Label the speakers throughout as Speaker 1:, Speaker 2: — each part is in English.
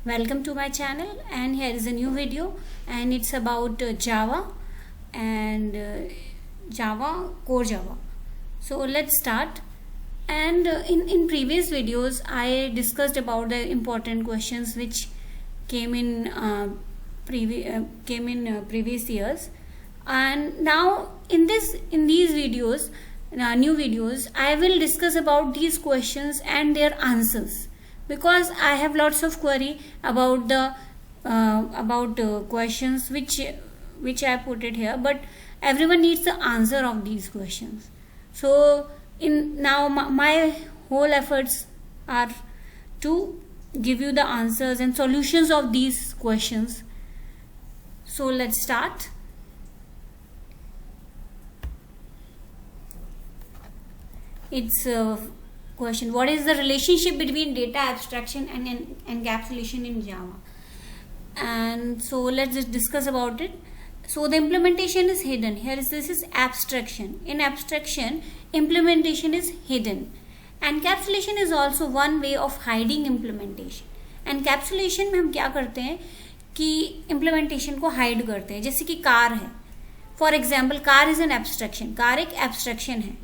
Speaker 1: Welcome to my channel, and here is a new video, and it's about Java and core Java. So let's start. And in previous videos I discussed about the important questions which came in previous years, and now in these videos, new videos, I will discuss about these questions and their answers, because I have lots of query about the questions which I put it here, but everyone needs the answer of these questions. So in now my whole efforts are to give you the answers and solutions of these questions. So let's start. It's a question: what is the relationship between data abstraction and encapsulation in Java? And so let's just discuss about it. So the implementation is hidden. This is abstraction. In abstraction, implementation is hidden. Encapsulation is also one way of hiding implementation. Encapsulation में हम क्या करते हैं कि implementation को hide करते हैं. जैसे कि car है. For example, car is an abstraction. car एक abstraction है.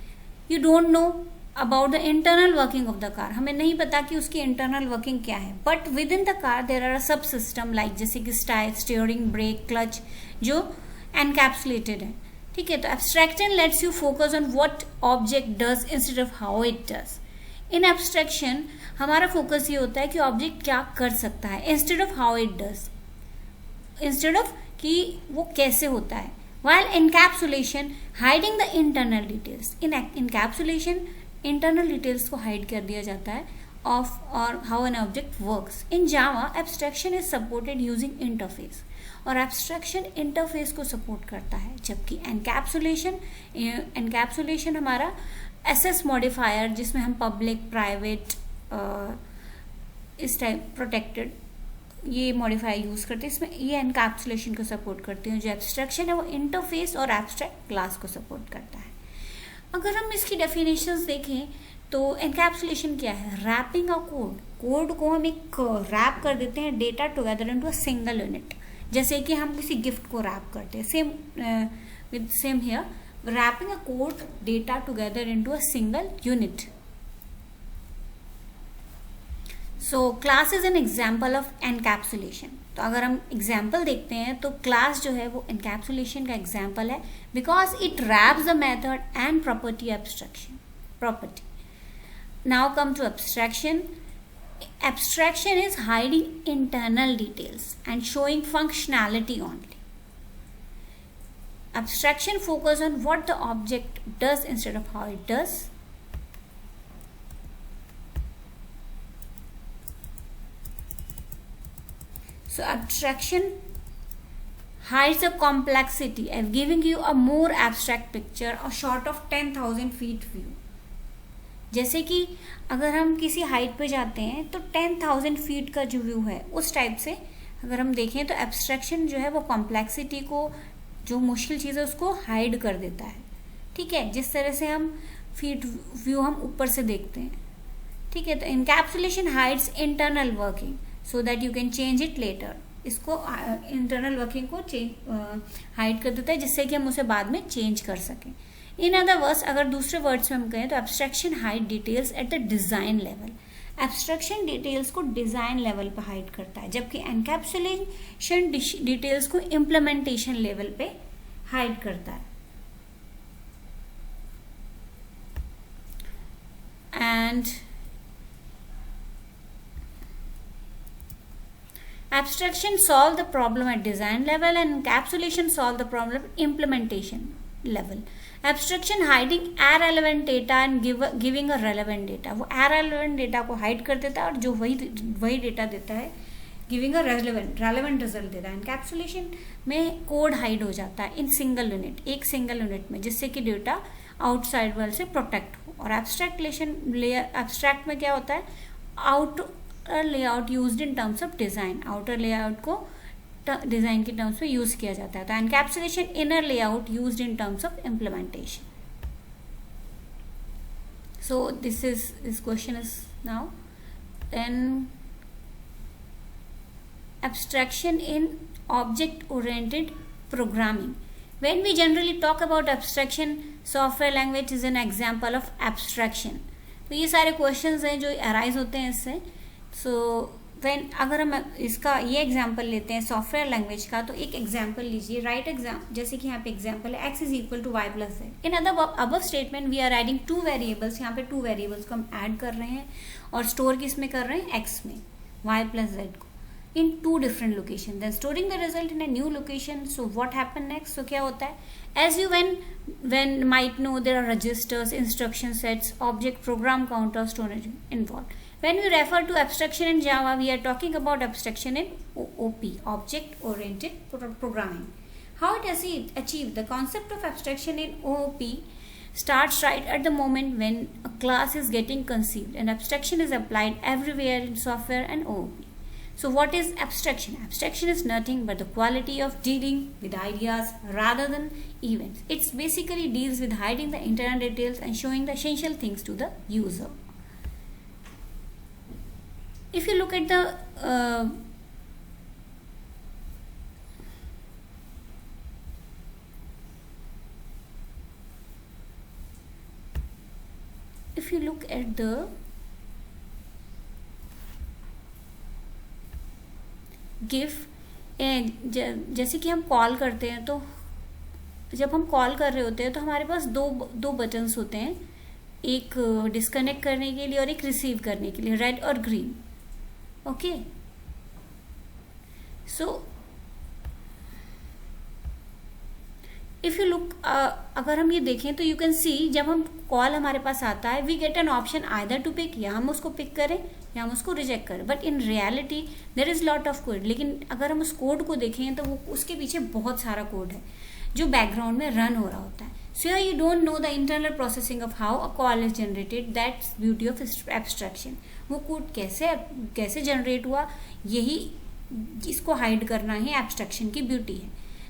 Speaker 1: You don't know about the internal working of the car. हमें नहीं पता कि उसकी internal working क्या है. But within the car there are a subsystem like जैसे कि steering, brake, clutch जो encapsulated है. ठीक है. तो abstraction lets you focus on what object does instead of how it does. In abstraction हमारा focus ये होता है कि object क्या कर सकता है instead of how it does. Instead of कि वो कैसे होता है. While encapsulation hiding the internal details. In encapsulation internal details को hide कर दिया जाता है of or how an object works. In Java, abstraction is supported using interface. और abstraction interface को support करता है, जबकि encapsulation हमारा SS modifier जिसमें हम public, private, इस टाइप protected ये मॉडिफायर यूज करते हैं. इसमें ये एनकैप्सुलेशन को सपोर्ट करते हैं. जो एब्स्ट्रैक्शन है वो इंटरफेस और एब्स्ट्रैक्ट क्लास को सपोर्ट करता है. अगर हम इसकी डेफिनेशंस देखें तो एनकैप्सुलेशन क्या है? रैपिंग अ कोड को हम एक रैप कर देते हैं data together into a single unit. जैसे कि हम किसी गिफ्ट को रैप करते हैं. Same here, wrapping a code data together into a single unit. So class is an example of encapsulation. तो अगर हम एग्जाम्पल देखते हैं तो क्लास जो है वो एनकैप्सुलेशन का एग्जाम्पल है, because it wraps the method and property abstraction property. Now come to abstraction. Abstraction is hiding internal details and showing functionality only. Abstraction focuses on what the object does instead of how it does. So abstraction hides the complexity and giving you a more abstract picture, a shot of 10,000 feet view. जैसे कि अगर हम किसी height पे जाते हैं तो 10,000 feet का जो व्यू है उस टाइप से अगर हम देखें तो एब्स्ट्रैक्शन जो है वो कॉम्प्लेक्सिटी को, जो मुश्किल चीज़ है उसको हाइड कर देता है. ठीक है. जिस तरह से हम फीट व्यू हम ऊपर से देखते हैं. ठीक है. तो encapsulation hides internal working so that you can change it later. इसको इंटरनल वर्किंग को हाइड कर देता है जिससे कि हम उसे बाद में चेंज कर सकें. इन अदर वर्ड्स, अगर दूसरे वर्ड्स में हम कहें तो abstraction hide details at the design level. Abstraction details को डिजाइन लेवल पर हाइड करता है, जबकि एनकैप्सुलेशन डिटेल्स को इम्प्लीमेंटेशन लेवल पे हाइड करता है. And abstraction solve the problem at design level and encapsulation solve the problem at implementation level. Abstraction hiding irrelevant data and giving a relevant data. वो irrelevant data को hide कर देता है और जो वही data देता है giving a relevant result देता है. encapsulation में कोड hide हो जाता है in single unit, एक single unit में, जिससे कि data outside world से protect हो. और abstract में क्या होता है? outer layout used in terms of design. outer layout को डिजाइन के टर्म्स में यूज किया जाता है. तो encapsulation inner layout used in terms of implementation. So this question is now. Then abstraction in object oriented programming. When we generally talk about abstraction, software language is an example of abstraction. तो ये सारे questions हैं जो arise होते हैं इससे. So when अगर हम इसका ये एग्जांपल लेते हैं सॉफ्टवेयर लैंग्वेज का, तो एक एग्जांपल लीजिए. राइट एग्जाम, जैसे कि यहाँ पे एग्जांपल है x is equal to y plus z. In above statement we are adding two variables. यहाँ पे टू वेरिएबल्स को हम ऐड कर रहे हैं और स्टोर किस में कर रहे हैं, x में, y प्लस जेड को, in two different locations, then storing the result in a new location. So what happened next? So क्या होता है, as you when might know, there are registers, instruction sets, object, program counter, storage involved. When we refer to abstraction in Java, we are talking about abstraction in OOP, object oriented programming. How it is achieved? The concept of abstraction in OOP starts right at the moment when a class is getting conceived, and abstraction is applied everywhere in software and OOP. So what is abstraction? Abstraction is nothing but the quality of dealing with ideas rather than events. It basically deals with hiding the internal details and showing the essential things to the user. If you look at the give, जैसे कि हम call करते हैं, तो जब हम call कर रहे होते हैं तो हमारे पास दो बटन्स होते हैं, एक डिस्कनेक्ट करने के लिए और एक रिसीव करने के लिए, रेड और green. Okay, so if you look, अगर हम ये देखें तो यू कैन सी, जब हम कॉल हमारे पास आता है, we get an option either to pick, या हम उसको पिक करें या हम उसको रिजेक्ट करें. But in reality there is lot of code. लेकिन अगर हम उस कोड को देखें तो वो उसके पीछे बहुत सारा कोड है जो बैकग्राउंड में रन हो रहा होता है. So you don't know the internal processing of how a call is generated. That's beauty of abstraction. वो कोड कैसे जनरेट हुआ, यही इसको हाइड करना ही एब्स्ट्रैक्शन की ब्यूटी है.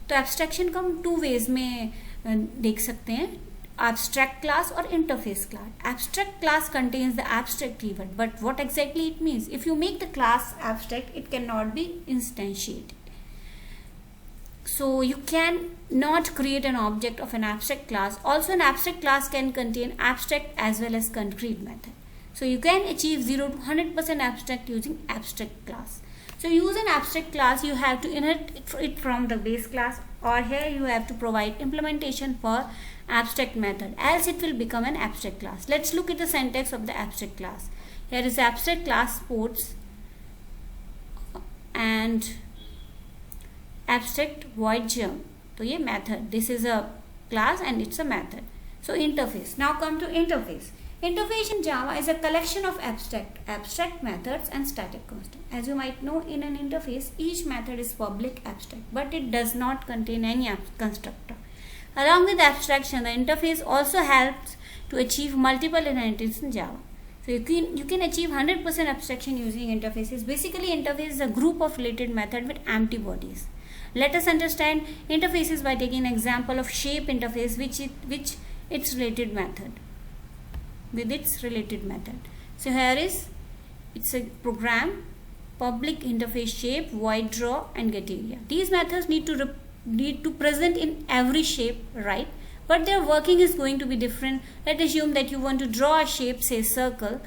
Speaker 1: तो एब्स्ट्रैक्शन को हम टू वेज में देख सकते हैं, abstract class or interface class. Abstract class contains the abstract keyword, but what exactly it means? If you make the class abstract, it cannot be instantiated. So you can not create an object of an abstract class. Also, an abstract class can contain abstract as well as concrete method. So you can achieve 0 to 100% abstract using abstract class. So use an abstract class, you have to inherit it from the base class, or here you have to provide implementation for abstract method, else it will become an abstract class. Let's look at the syntax of the abstract class. Here is abstract class ports and abstract void germ. So ये method, this is a class and it's a method. So interface. Now come to interface. Interface in Java is a collection of abstract methods and static constant. As you might know, in an interface, each method is public abstract, but it does not contain any constructor. Along with abstraction, the interface also helps to achieve multiple inheritance in Java. So you can achieve 100% abstraction using interfaces. Basically, interface is a group of related methods with empty bodies. Let us understand interfaces by taking an example of shape interface, which its related method. With its related method. So here is, it's a program, public interface shape, void draw and get area. These methods need to present in every shape, right? But their working is going to be different. Let's assume that you want to draw a shape, say circle,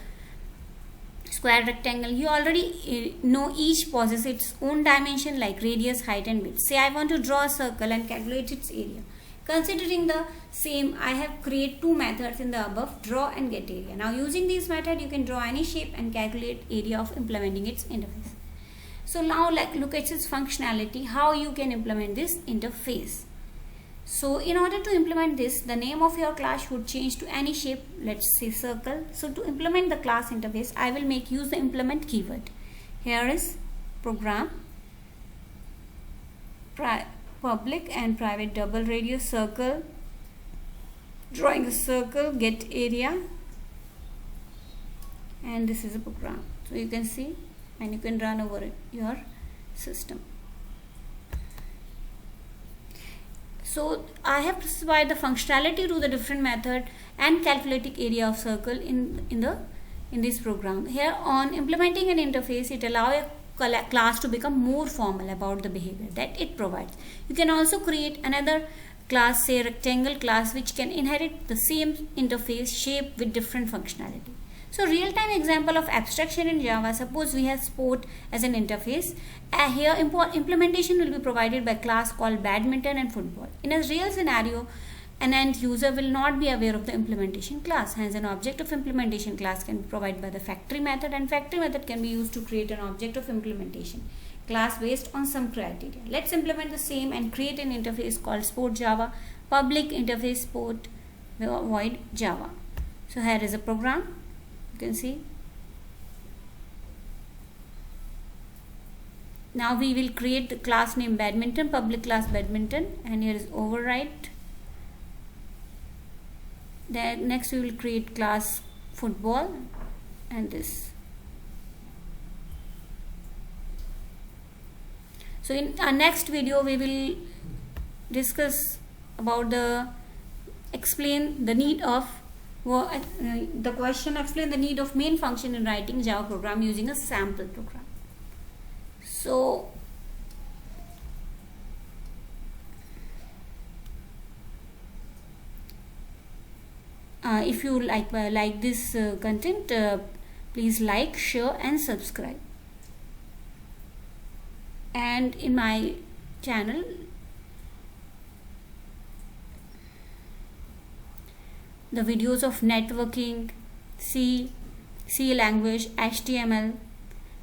Speaker 1: square, rectangle. You already know each possesses its own dimension like radius, height and width. Say I want to draw a circle and calculate its area. Considering the same, I have created two methods in the above, draw and get area. Now using these methods, you can draw any shape and calculate area of implementing its interface. So now look at its functionality, how you can implement this interface. So in order to implement this, the name of your class should change to any shape, let's say circle. So to implement the class interface, I will use the implement keyword. Here is program, public and private double radius circle, drawing a circle, get area, and this is a program. So you can see, and you can run over your system. So I have specified the functionality to the different method and calculating area of circle in this program. Here on implementing an interface, it allows a class to become more formal about the behavior that it provides. You can also create another class, say rectangle class, which can inherit the same interface shape with different functionality. So real-time example of abstraction in Java, suppose we have sport as an interface. Here implementation will be provided by class called badminton and football. In a real scenario, an end user will not be aware of the implementation class. Hence, an object of implementation class can be provided by the factory method, and factory method can be used to create an object of implementation class based on some criteria. Let's implement the same and create an interface called sport Java, public interface sport void Java. So here is a program. You can see. Now we will create the class name badminton, public class badminton, and here is override. Then next we will create class football and this. So in our next video we will discuss about explain the need of main function in writing Java program using a sample program. So if you like this content, please like, share and subscribe. And in my channel, the videos of networking, C language, HTML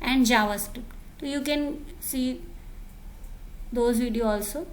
Speaker 1: and JavaScript. So you can see those videos also.